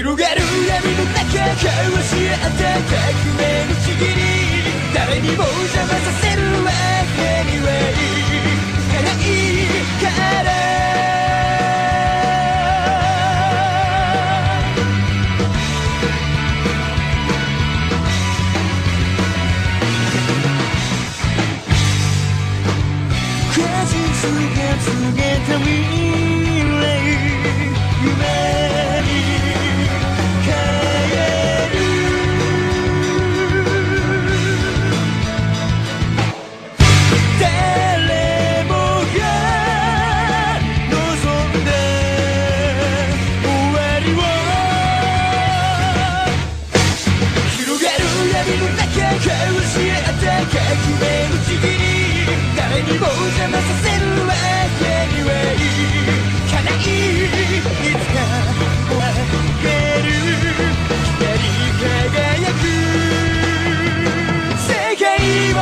広がる闇の中交わし合った革命のちぎり誰にも邪魔させるわけにはいかないから果実が告げた未来夢に変える誰もが望んだ終わりを広がる闇の中交わし合った革命のちぎり誰にも邪魔させるわけにはいかないいつか終われる光り輝く世界を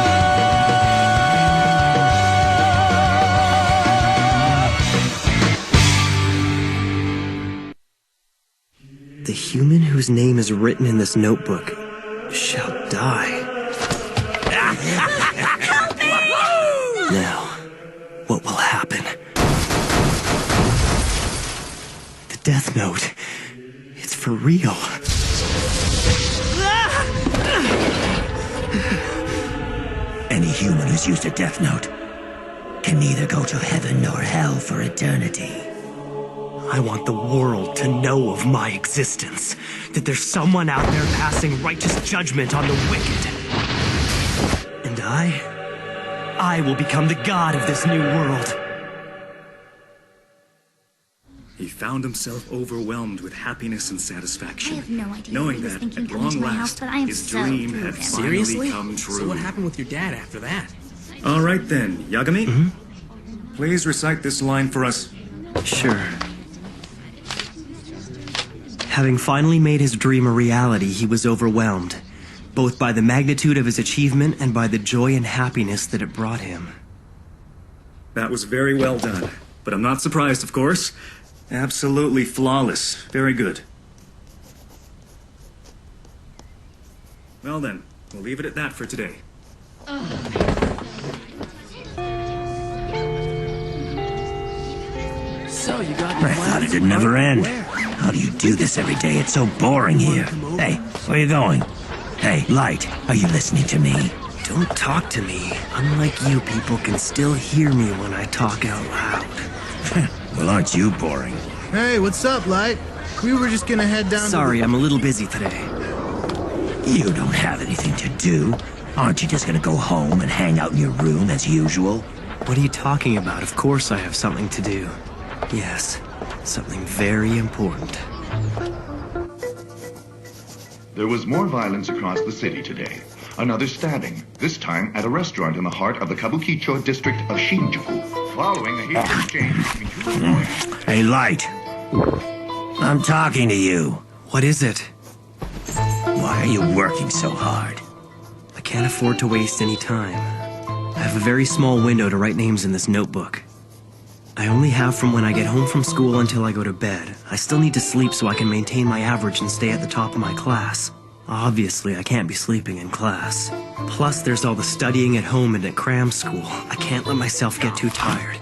The human whose name is written in this notebook shall die. Now, what will happen? The Death Note. It's for real. Any human who's used a Death Note can neither go to heaven nor hell for eternity. I want the world to know of my existence. That there's someone out there passing righteous judgment on the wicked. And I will become the god of this new world. He found himself overwhelmed with happiness and satisfaction. I have no idea knowing what he was that, thinking at coming long to my house, last, but I am his so dream through had him. finally Seriously? come true. So what happened with your dad after that? All right then, Yagami. Please recite this line for us. Sure. Having finally made his dream a reality, he was overwhelmed, both by the magnitude of his achievement and by the joy and happiness that it brought him. That was very well done. But I'm not surprised, of course. Absolutely flawless. Very good. Well then, we'll leave it at that for today. So you got I thought it'd never end. How do you do this every day? It's so boring here. Hey, where are you going? Hey, Light, are you listening to me? Don't talk to me. Unlike you, people can still hear me when I talk out loud. Well, aren't you boring? Hey, what's up, Light? We were just gonna head down Sorry, I'm a little busy today. You don't have anything to do. Aren't you just gonna go home and hang out in your room as usual? What are you talking about? Of course I have something to do. Yes, something very important. There was more violence across the city today. Another stabbing, this time at a restaurant in the heart of the Kabukicho district of Shinjuku, following a heated exchange between two employees. Hey, Light. I'm talking to you. What is it? Why are you working so hard? I can't afford to waste any time. I have a very small window to write names in this notebook. I only have from when I get home from school until I go to bed. I still need to sleep so I can maintain my average and stay at the top of my class. Obviously, I can't be sleeping in class. Plus, there's all the studying at home and at cram school. I can't let myself get too tired.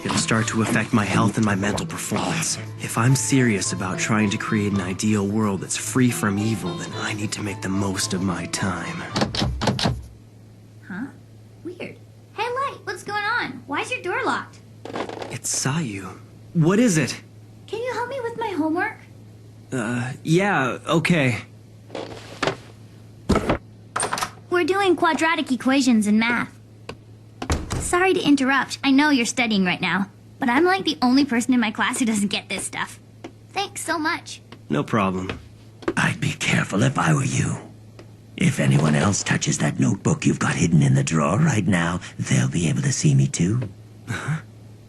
It'll start to affect my health and my mental performance. If I'm serious about trying to create an ideal world that's free from evil, then I need to make the most of my time. Huh? Weird. Hey, Light, what's going on? Why's your door locked? It's Sayu. What is it? Can you help me with my homework? Yeah, okay. We're doing quadratic equations in math. Sorry to interrupt. I know you're studying right now, but I'm like the only person in my class who doesn't get this stuff. Thanks so much. No problem. I'd be careful if I were you. If anyone else touches that notebook you've got hidden in the drawer right now, they'll be able to see me too.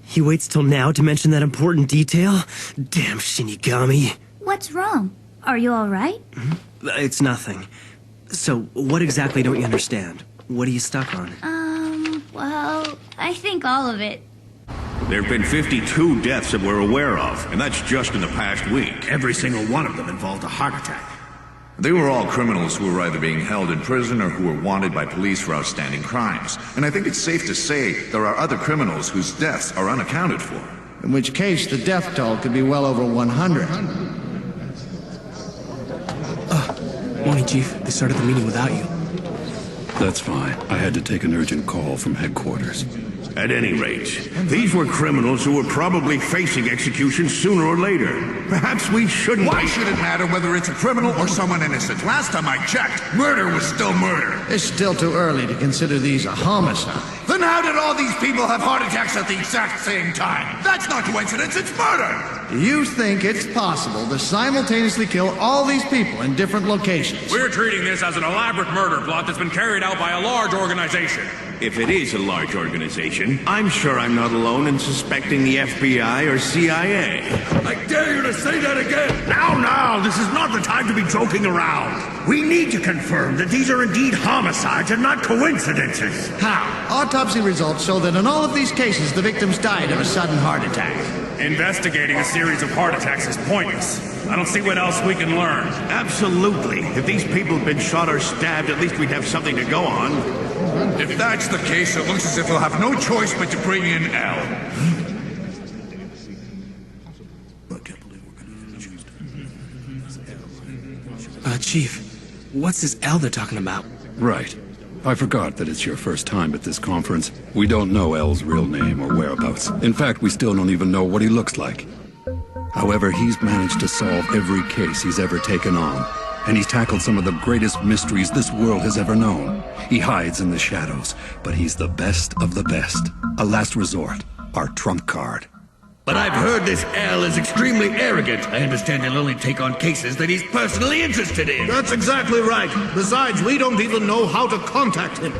He waits till now to mention that important detail? Damn Shinigami. What's wrong? Are you all right? It's nothing. So, what exactly don't you understand? What are you stuck on? Well, I think all of it. There have been 52 deaths that we're aware of, and that's just in the past week. Every single one of them involved a heart attack. They were all criminals who were either being held in prison or who were wanted by police for outstanding crimes. And I think it's safe to say there are other criminals whose deaths are unaccounted for. In which case, the death toll could be well over 100. Morning, Chief. They started the meeting without you. That's fine. I had to take an urgent call from headquarters. At any rate, these were criminals who were probably facing execution sooner or later. Perhaps we shouldn't... Why should it matter whether it's a criminal or someone innocent? Last time I checked, murder was still murder. It's still too early to consider these a homicide. Then how did all these people have heart attacks at the exact same time? That's not coincidence, it's murder! Do you think it's possible to simultaneously kill all these people in different locations? We're treating this as an elaborate murder plot that's been carried out by a large organization. If it is a large organization, I'm sure I'm not alone in suspecting the FBI or CIA. I dare you to say that again! Now, this is not the time to be joking around. We need to confirm that these are indeed homicides and not coincidences. How? Autopsy results show that in all of these cases, the victims died of a sudden heart attack. Investigating a series of heart attacks is pointless. I don't see what else we can learn. Absolutely. If these people had been shot or stabbed, at least we'd have something to go on. If that's the case, it looks as if we'll have no choice but to bring in L. Chief, what's this L they're talking about? Right. I forgot that it's your first time at this conference. We don't know L's real name or whereabouts. In fact, we still don't even know what he looks like. However, he's managed to solve every case he's ever taken on. And he's tackled some of the greatest mysteries this world has ever known. He hides in the shadows, but he's the best of the best. A last resort, our trump card. But I've heard this L is extremely arrogant. I understand he'll only take on cases that he's personally interested in. That's exactly right. Besides, we don't even know how to contact him.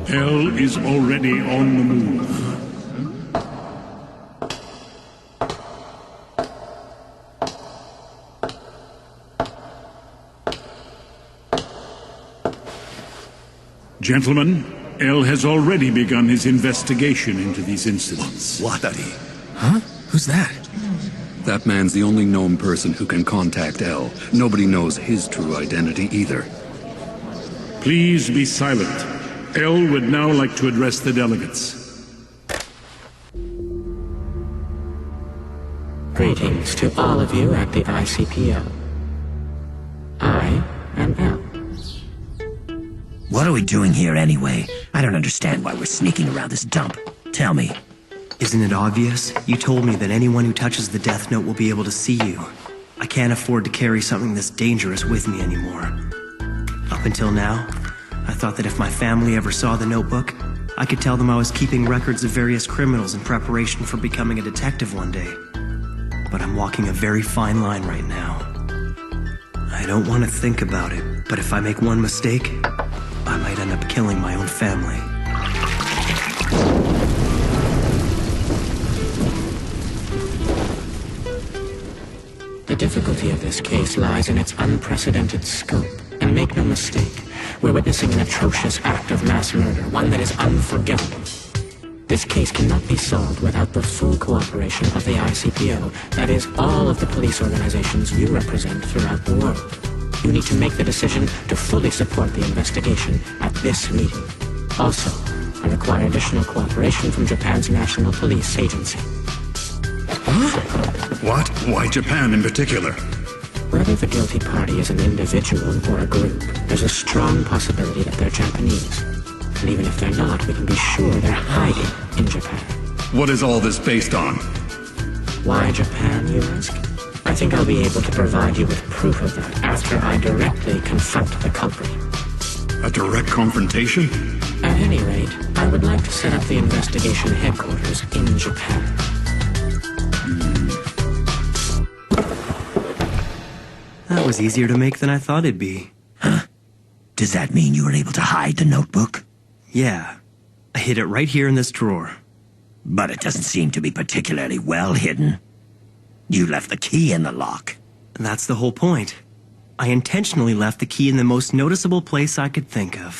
L is already on the move. Gentlemen, L has already begun his investigation into these incidents. Watari. Huh? Who's that? That man's the only known person who can contact L. Nobody knows his true identity either. Please be silent. L would now like to address the delegates. Greetings to all of you at the ICPO. I am L. What are we doing here anyway? I don't understand why we're sneaking around this dump. Tell me. Isn't it obvious? You told me that anyone who touches the Death Note will be able to see you. I can't afford to carry something this dangerous with me anymore. Up until now, I thought that if my family ever saw the notebook, I could tell them I was keeping records of various criminals in preparation for becoming a detective one day. But I'm walking a very fine line right now. I don't want to think about it, but if I make one mistake, I might end up killing my own family. The difficulty of this case lies in its unprecedented scope. And make no mistake, we're witnessing an atrocious act of mass murder, one that is unforgivable. This case cannot be solved without the full cooperation of the ICPO, that is, all of the police organizations you represent throughout the world. You need to make the decision to fully support the investigation at this meeting. Also, I require additional cooperation from Japan's National Police Agency. Huh? What? Why Japan in particular? Whether the guilty party is an individual or a group, there's a strong possibility that they're Japanese. And even if they're not, we can be sure they're hiding in Japan. What is all this based on? Why Japan, you ask? I think I'll be able to provide you with proof of that after I directly confront the culprit. A direct confrontation? At any rate, I would like to set up the investigation headquarters in Japan. That was easier to make than I thought it'd be. Huh? Does that mean you were able to hide the notebook? Yeah. I hid it right here in this drawer. But it doesn't seem to be particularly well hidden. You left the key in the lock. That's the whole point. I intentionally left the key in the most noticeable place I could think of.